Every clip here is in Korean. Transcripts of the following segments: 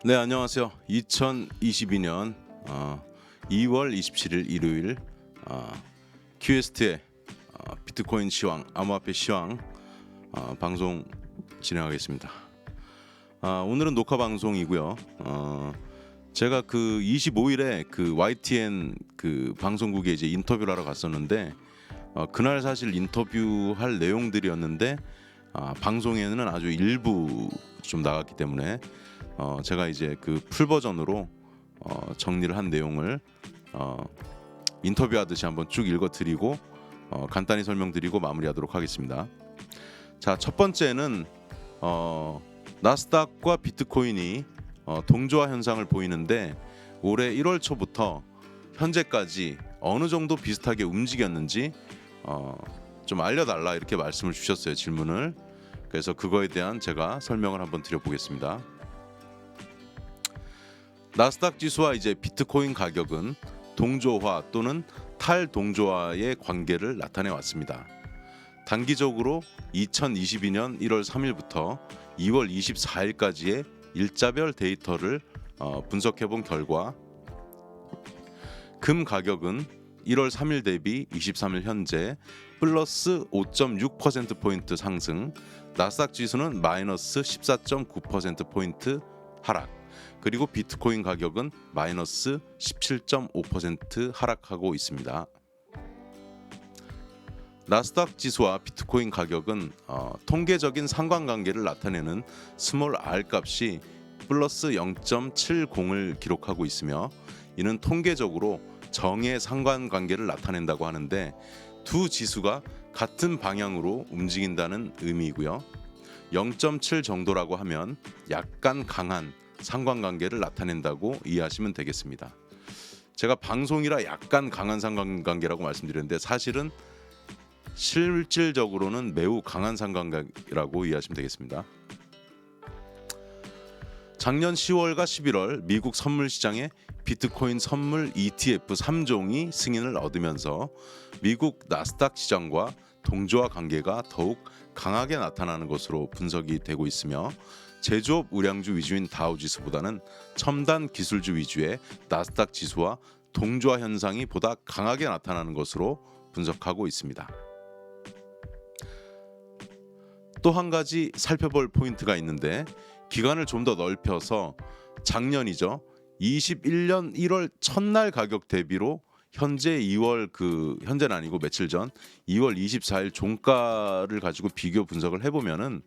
네, 안녕하세요. 2022년 2월 27일 일요일 큐에스트의 비트코인 시황, 암호화폐 시황 방송 진행하겠습니다. 오늘은 녹화 방송이고요. 제가 그 25일에 그 YTN 그 방송국에 이제 인터뷰를 하러 갔었는데 그날 사실 인터뷰할 내용들이었는데 방송에는 아주 일부 좀 나갔기 때문에 제가 이제 그 풀 버전으로 정리를 한 내용을 인터뷰하듯이 한번 쭉 읽어드리고 간단히 설명드리고 마무리하도록 하겠습니다. 자, 첫 번째는 나스닥과 비트코인이 동조화 현상을 보이는데 올해 1월 초부터 현재까지 어느 정도 비슷하게 움직였는지 좀 알려달라 이렇게 말씀을 주셨어요, 질문을. 그래서 그거에 대한 제가 설명을 한번 드려보겠습니다. 나스닥 지수와 이제 비트코인 가격은 동조화 또는 탈동조화의 관계를 나타내 왔습니다. 단기적으로 2022년 1월 3일부터 2월 24일까지의 일자별 데이터를 분석해 본 결과 금 가격은 1월 3일 대비 23일 현재 플러스 5.6%포인트 상승, 나스닥 지수는 마이너스 14.9%포인트 하락, 그리고 비트코인 가격은 마이너스 17.5% 하락하고 있습니다. 나스닥 지수와 비트코인 가격은 통계적인 상관관계를 나타내는 스몰 r 값이 플러스 0.70을 기록하고 있으며 이는 통계적으로 정의 상관관계를 나타낸다고 하는데 두 지수가 같은 방향으로 움직인다는 의미이고요. 0.7 정도라고 하면 약간 강한 상관관계를 나타낸다고 이해하시면 되겠습니다. 제가 방송이라 약간 강한 상관관계라고 말씀드렸는데 사실은 실질적으로는 매우 강한 상관관계라고 이해하시면 되겠습니다. 작년 10월과 11월 미국 선물 시장에 비트코인 선물 ETF 3종이 승인을 얻으면서 미국 나스닥 시장과 동조화 관계가 더욱 강하게 나타나는 것으로 분석이 되고 있으며 제조업 우량주 위주인 다우지수보다는 첨단 기술주 위주의 나스닥 지수와 동조화 현상이 보다 강하게 나타나는 것으로 분석하고 있습니다. 또 한 가지 살펴볼 포인트가 있는데 기간을 좀 더 넓혀서 작년이죠. 21년 1월 첫날 가격 대비로 현재 2월 현재는 아니고 며칠 전 2월 24일 종가를 가지고 비교 분석을 해보면은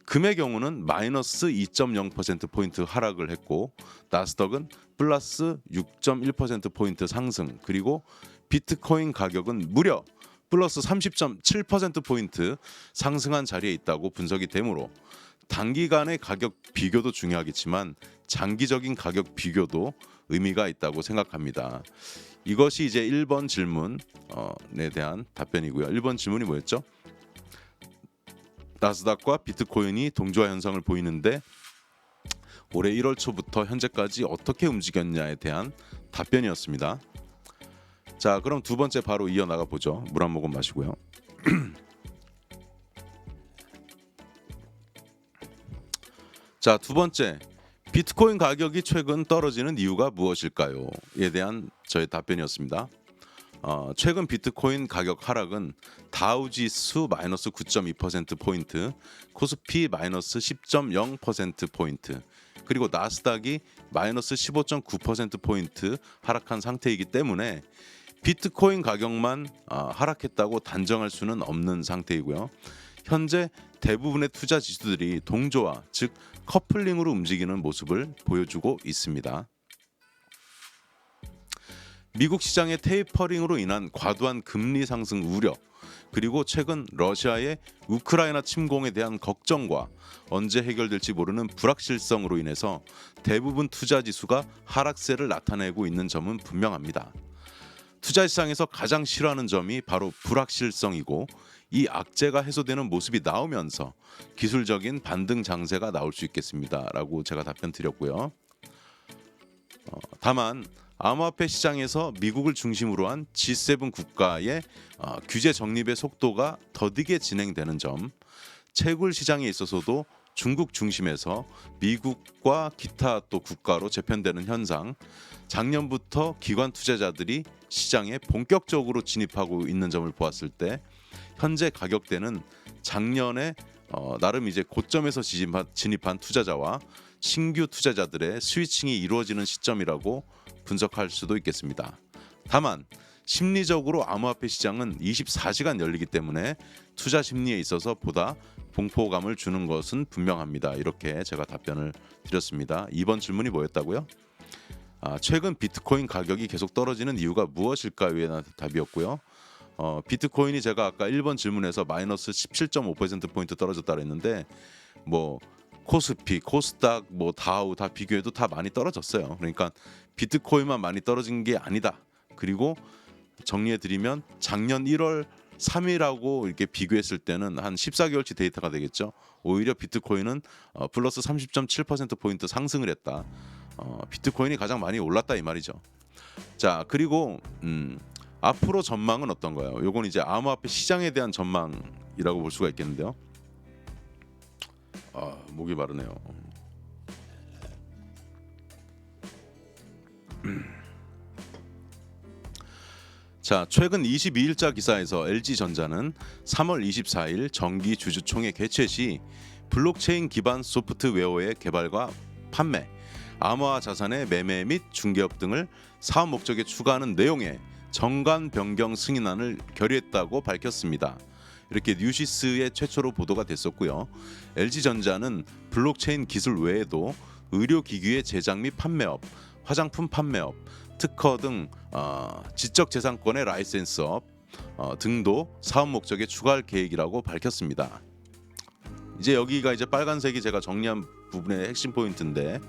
금의 경우는 마이너스 2.0%포인트 하락을 했고 나스닥은 플러스 6.1%포인트 상승, 그리고 비트코인 가격은 무려 플러스 30.7%포인트 상승한 자리에 있다고 분석이 되므로 단기간의 가격 비교도 중요하겠지만 장기적인 가격 비교도 의미가 있다고 생각합니다. 이것이 이제 1번 질문에 대한 답변이고요. 1번 질문이 뭐였죠? 나스닥과 비트코인이 동조화 현상을 보이는데 올해 1월 초부터 현재까지 어떻게 움직였냐에 대한 답변이었습니다. 자, 그럼 두 번째 바로 이어나가 보죠. 물 한 모금 마시고요. 자, 두 번째, 비트코인 가격이 최근 떨어지는 이유가 무엇일까요?에 대한 저의 답변이었습니다. 최근 비트코인 가격 하락은 다우지수 마이너스 9.2%포인트, 코스피 마이너스 10.0%포인트, 그리고 나스닥이 마이너스 15.9%포인트 하락한 상태이기 때문에 비트코인 가격만 하락했다고 단정할 수는 없는 상태이고요. 현재 대부분의 투자 지수들이 동조화, 즉 커플링으로 움직이는 모습을 보여주고 있습니다. 미국 시장의 테이퍼링으로 인한 과도한 금리 상승 우려, 그리고 최근 러시아의 우크라이나 침공에 대한 걱정과 언제 해결될지 모르는 불확실성으로 인해서 대부분 투자 지수가 하락세를 나타내고 있는 점은 분명합니다. 투자 시장에서 가장 싫어하는 점이 바로 불확실성이고 이 악재가 해소되는 모습이 나오면서 기술적인 반등 장세가 나올 수 있겠습니다라고 제가 답변 드렸고요. 다만 암호화폐 시장에서 미국을 중심으로 한 G7 국가의 규제 정립의 속도가 더디게 진행되는 점, 채굴 시장에 있어서도 중국 중심에서 미국과 기타 또 국가로 재편되는 현상, 작년부터 기관 투자자들이 시장에 본격적으로 진입하고 있는 점을 보았을 때 현재 가격대는 작년에 나름 이제 고점에서 진입한 투자자와 신규 투자자들의 스위칭이 이루어지는 시점이라고 분석할 수도 있겠습니다. 다만 심리적으로 암호화폐 시장은 24시간 열리기 때문에 투자 심리에 있어서 보다 공포감을 주는 것은 분명합니다. 이렇게 제가 답변을 드렸습니다. 이번 질문이 뭐였다고요? 최근 비트코인 가격이 계속 떨어지는 이유가 무엇일까요에 대한 답이었고요. 비트코인이 제가 아까 1번 질문에서 마이너스 17.5%포인트 떨어졌다 그랬는데 뭐 코스피, 코스닥, 뭐 다우 다 비교해도 다 많이 떨어졌어요. 그러니까 비트코인만 많이 떨어진 게 아니다. 그리고 정리해드리면 작년 1월 3일하고 이렇게 비교했을 때는 한 14개월치 데이터가 되겠죠. 오히려 비트코인은 플러스 30.7%포인트 상승을 했다. 비트코인이 가장 많이 올랐다 이 말이죠. 자, 그리고 앞으로 전망은 어떤가요? 요건 이제 암호화폐 시장에 대한 전망이라고 볼 수가 있겠는데요. 목이 마르네요. 자, 최근 22일자 기사에서 LG전자는 3월 24일 정기 주주총회 개최 시 블록체인 기반 소프트웨어의 개발과 판매, 암호화 자산의 매매 및 중개업 등을 사업 목적에 추가하는 내용의 정관 변경 승인안을 결의했다고 밝혔습니다. 이렇게 뉴시스의 최초로 보도가 됐었고요. LG전자는 블록체인 기술 외에도 의료기기의 제작 및 판매업, 화장품 판매업, 특허 등 지적재산권의 라이센스업 등도 사업 목적에 추가할 계획이라고 밝혔습니다. 이제 여기가 이제 빨간색이 제가 정리한 부분의 핵심 포인트인데,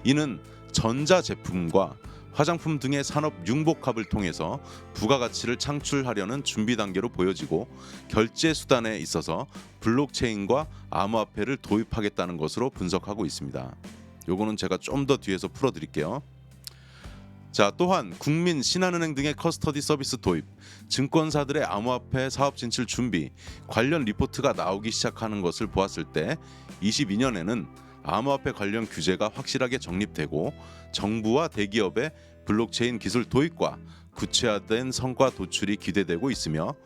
이는 전자제품과 화장품 등의 산업 융복합을 통해서 부가가치를 창출하려는 준비 단계로 보여지고 결제 수단에 있어서 블록체인과 암호화폐를 도입하겠다는 것으로 분석하고 있습니다. 요거는 제가 좀 더 뒤에서 풀어드릴게요. 자, 또한 국민, 신한은행 등의 커스터디 서비스 도입, 증권사들의 암호화폐 사업 진출 준비, 관련 리포트가 나오기 시작하는 것을 보았을 때 22년에는 암호화폐 관련 규제가 확실하게 정립되고 정부와 대기업의 블록체인 기술 도입과 구체화된 성과 도출이 기대되고 있으며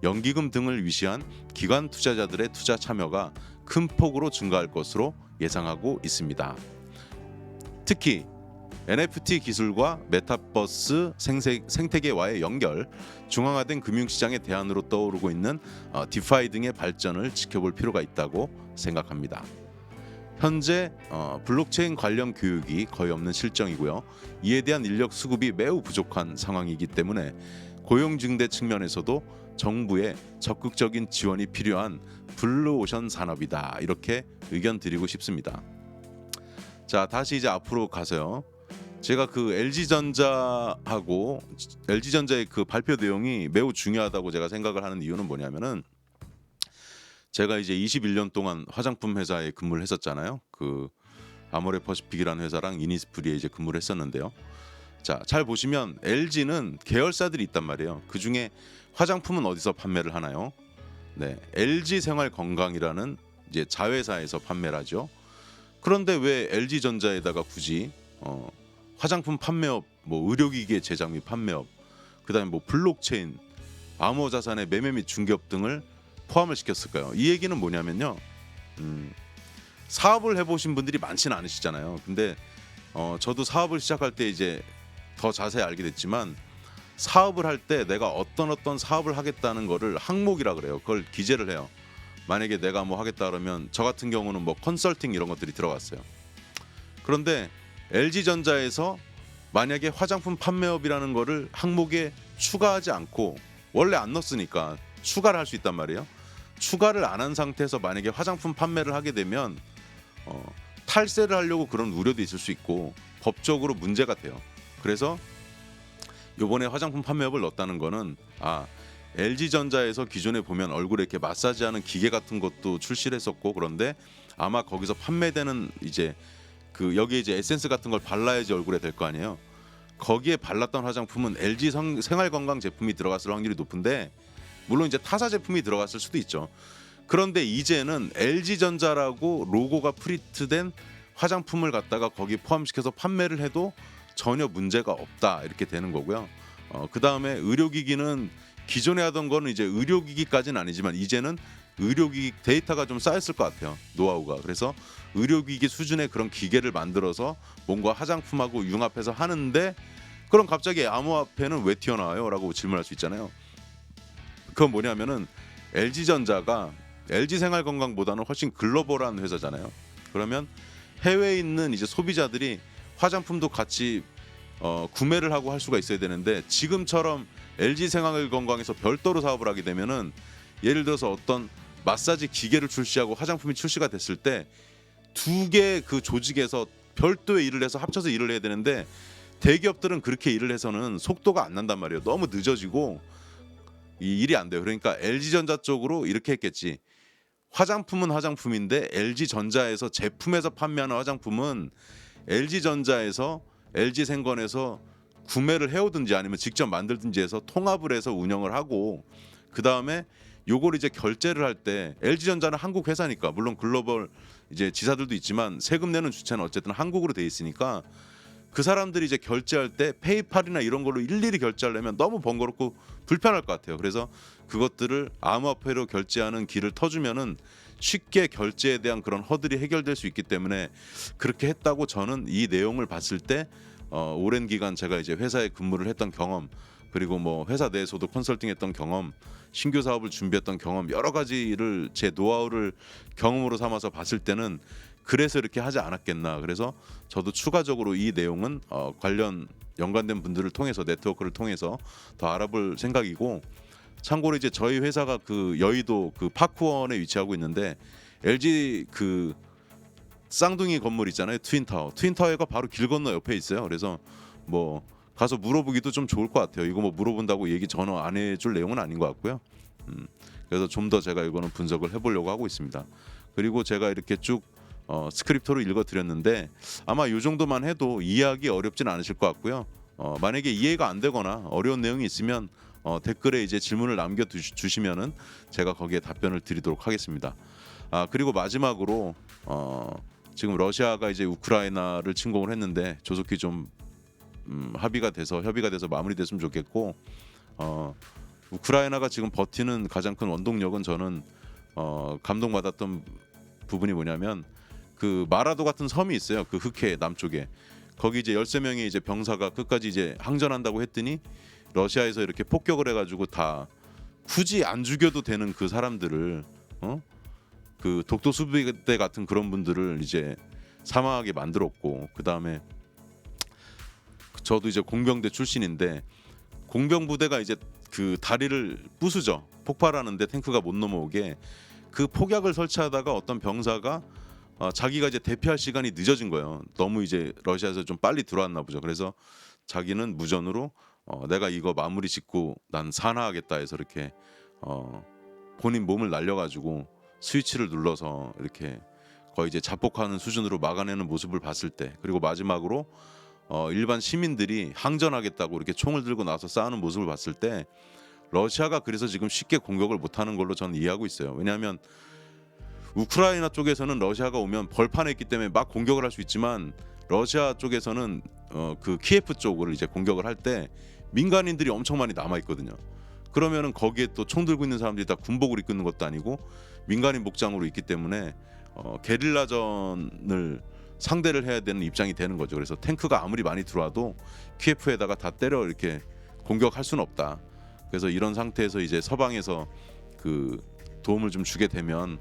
연기금 등을 위시한 기관 투자자들의 투자 참여가 큰 폭으로 증가할 것으로 예상하고 있습니다. 특히 NFT 기술과 메타버스 생태계와의 연결, 중앙화된 금융시장의 대안으로 떠오르고 있는 디파이 등의 발전을 지켜볼 필요가 있다고 생각합니다. 현재 블록체인 관련 교육이 거의 없는 실정이고요. 이에 대한 인력 수급이 매우 부족한 상황이기 때문에 고용 증대 측면에서도 정부의 적극적인 지원이 필요한 블루오션 산업이다. 이렇게 의견 드리고 싶습니다. 자, 다시 이제 앞으로 가서요. 제가 그 LG전자의 그 발표 내용이 매우 중요하다고 제가 생각을 하는 이유는 뭐냐면은, 제가 이제 21년 동안 화장품 회사에 근무를 했었잖아요. 그 아모레퍼시픽이라는 회사랑 이니스프리에 이제 근무를 했었는데요. 자, 잘 보시면 LG는 계열사들이 있단 말이에요. 그 중에 화장품은 어디서 판매를 하나요? 네, LG 생활 건강이라는 이제 자회사에서 판매를 하죠. 그런데 왜 LG전자에다가 굳이 화장품 판매업, 뭐 의료기기의 제작 및 판매업, 그다음에 뭐 블록체인, 암호자산의 매매 및 중개업 등을 포함을 시켰을까요? 이 얘기는 뭐냐면요, 사업을 해보신 분들이 많지는 않으시잖아요. 근데 저도 사업을 시작할 때 이제 더 자세히 알게 됐지만, 사업을 할 때 내가 어떤 사업을 하겠다는 거를 항목이라 그래요. 그걸 기재를 해요. 만약에 내가 뭐 하겠다 그러면 저 같은 경우는 뭐 컨설팅 이런 것들이 들어갔어요. 그런데 LG전자에서 만약에 화장품 판매업이라는 거를 항목에 추가하지 않고, 원래 안 넣었으니까 추가를 할 수 있단 말이에요. 추가를 안 한 상태에서 만약에 화장품 판매를 하게 되면 탈세를 하려고 그런 우려도 있을 수 있고 법적으로 문제가 돼요. 그래서 요번에 화장품 판매업을 넣었다는 거는, LG전자에서 기존에 보면 얼굴에 이렇게 마사지하는 기계 같은 것도 출시를 했었고, 그런데 아마 거기서 판매되는 이제 그 여기에 이제 에센스 같은 걸 발라야지 얼굴에 될 거 아니에요. 거기에 발랐던 화장품은 LG 생활건강 제품이 들어갔을 확률이 높은데, 물론 이제 타사 제품이 들어갔을 수도 있죠. 그런데 이제는 LG전자라고 로고가 프린트된 화장품을 갖다가 거기 포함시켜서 판매를 해도 전혀 문제가 없다 이렇게 되는 거고요. 그다음에 의료기기는 기존에 하던 거는 이제 의료기기까지는 아니지만 이제는 의료기기 데이터가 좀 쌓였을 것 같아요. 노하우가. 그래서 의료기기 수준의 그런 기계를 만들어서 뭔가 화장품하고 융합해서 하는데 그럼 갑자기 암호화폐는 왜 튀어나와요? 라고 질문할 수 있잖아요. 그건 뭐냐면은 LG전자가 LG생활건강보다는 훨씬 글로벌한 회사잖아요. 그러면 해외에 있는 이제 소비자들이 화장품도 같이 구매를 하고 할 수가 있어야 되는데 지금처럼 LG생활건강에서 별도로 사업을 하게 되면은 예를 들어서 어떤 마사지 기계를 출시하고 화장품이 출시가 됐을 때 두 개 그 조직에서 별도의 일을 해서 합쳐서 일을 해야 되는데 대기업들은 그렇게 일을 해서는 속도가 안 난단 말이에요. 너무 늦어지고 이 일이 안 돼요. 그러니까 LG전자 쪽으로 이렇게 했겠지. 화장품은 화장품인데 LG전자에서 제품에서 판매하는 화장품은 LG전자에서 LG생건에서 구매를 해오든지 아니면 직접 만들든지 해서 통합을 해서 운영을 하고 그다음에 요걸 이제 결제를 할 때 LG전자는 한국 회사니까 물론 글로벌 이제 지사들도 있지만 세금 내는 주체는 어쨌든 한국으로 돼 있으니까 그 사람들이 이제 결제할 때 페이팔이나 이런 걸로 일일이 결제하려면 너무 번거롭고 불편할 것 같아요. 그래서 그것들을 암호화폐로 결제하는 길을 터주면은 쉽게 결제에 대한 그런 허들이 해결될 수 있기 때문에 그렇게 했다고 저는 이 내용을 봤을 때 오랜 기간 제가 이제 회사에 근무를 했던 경험 그리고 뭐 회사 내에서도 컨설팅했던 경험 신규 사업을 준비했던 경험 여러 가지를 제 노하우를 경험으로 삼아서 봤을 때는 그래서 이렇게 하지 않았겠나. 그래서 저도 추가적으로 이 내용은 관련 연관된 분들을 통해서 네트워크를 통해서 더 알아볼 생각이고 참고로 이제 저희 회사가 그 여의도 그 파크원에 위치하고 있는데 LG 그 쌍둥이 건물 있잖아요. 트윈타워가 바로 길 건너 옆에 있어요. 그래서 뭐 가서 물어보기도 좀 좋을 것 같아요. 이거 뭐 물어본다고 얘기 전혀 안 해줄 내용은 아닌 것 같고요. 그래서 좀 더 제가 이거는 분석을 해보려고 하고 있습니다. 그리고 제가 이렇게 쭉 스크립트로 읽어드렸는데 아마 이 정도만 해도 이해하기 어렵진 않으실 것 같고요. 만약에 이해가 안 되거나 어려운 내용이 있으면 댓글에 이제 질문을 남겨주시면은 제가 거기에 답변을 드리도록 하겠습니다. 그리고 마지막으로 지금 러시아가 이제 우크라이나를 침공을 했는데 조속히 좀 협의가 돼서 마무리됐으면 좋겠고 우크라이나가 지금 버티는 가장 큰 원동력은 저는 감동받았던 부분이 뭐냐면 그 마라도 같은 섬이 있어요. 그 흑해 남쪽에 거기 이제 13명의 이제 병사가 끝까지 이제 항전한다고 했더니 러시아에서 이렇게 폭격을 해가지고 다 굳이 안 죽여도 되는 그 사람들을 그 독도 수비대 같은 그런 분들을 이제 사망하게 만들었고 그 다음에 저도 이제 공병대 출신인데 공병 부대가 이제 그 다리를 부수죠. 폭발하는데 탱크가 못 넘어오게 그 폭약을 설치하다가 어떤 병사가 자기가 이제 대피할 시간이 늦어진 거예요. 너무 이제 러시아에서 좀 빨리 들어왔나 보죠. 그래서 자기는 무전으로 내가 이거 마무리 짓고 난 산화하겠다 해서 이렇게 본인 몸을 날려가지고 스위치를 눌러서 이렇게 거의 이제 자폭하는 수준으로 막아내는 모습을 봤을 때 그리고 마지막으로 일반 시민들이 항전하겠다고 이렇게 총을 들고 나서 싸우는 모습을 봤을 때 러시아가 그래서 지금 쉽게 공격을 못하는 걸로 저는 이해하고 있어요. 왜냐하면 우크라이나 쪽에서는 러시아가 오면 벌판에 있기 때문에 막 공격을 할 수 있지만 러시아 쪽에서는 그 키예프 쪽을 이제 공격을 할 때 민간인들이 엄청 많이 남아 있거든요. 그러면은 거기에 또 총 들고 있는 사람들이 다 군복을 입고 있는 것도 아니고 민간인 복장으로 있기 때문에 게릴라전을 상대를 해야 되는 입장이 되는 거죠. 그래서 탱크가 아무리 많이 들어와도 키예프에다가 다 때려 이렇게 공격할 수는 없다. 그래서 이런 상태에서 이제 서방에서 그 도움을 좀 주게 되면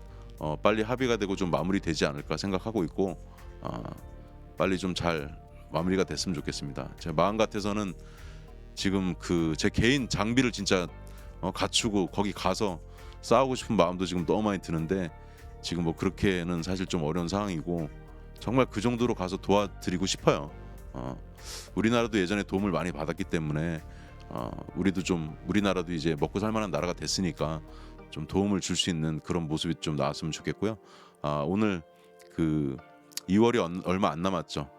빨리 합의가 되고 좀 마무리되지 않을까 생각하고 있고 빨리 좀 잘 마무리가 됐으면 좋겠습니다. 제 마음 같아서는 지금 그 제 개인 장비를 진짜 갖추고 거기 가서 싸우고 싶은 마음도 지금 너무 많이 드는데 지금 뭐 그렇게는 사실 좀 어려운 상황이고 정말 그 정도로 가서 도와드리고 싶어요. 우리나라도 예전에 도움을 많이 받았기 때문에 우리나라도 이제 먹고 살만한 나라가 됐으니까 좀 도움을 줄 수 있는 그런 모습이 좀 나왔으면 좋겠고요. 오늘 그 2월이 얼마 안 남았죠.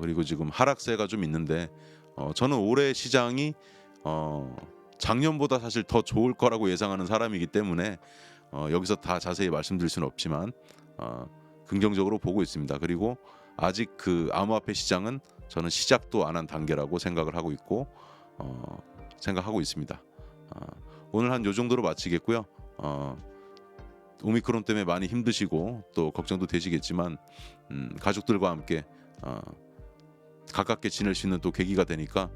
그리고 지금 하락세가 좀 있는데 저는 올해 시장이 작년보다 사실 더 좋을 거라고 예상하는 사람이기 때문에 여기서 다 자세히 말씀드릴 수는 없지만 긍정적으로 보고 있습니다. 그리고 아직 그 암호화폐 시장은 저는 시작도 안 한 단계라고 생각을 하고 있고 생각하고 있습니다. 오늘 한 요 정도로 마치겠고요. 오미크론 때문에 많이 힘드시고 또 걱정도 되시겠지만 가족들과 함께 가깝게 지낼 수 있는 또 계기가 되니까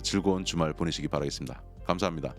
즐거운 주말 보내시기 바라겠습니다. 감사합니다.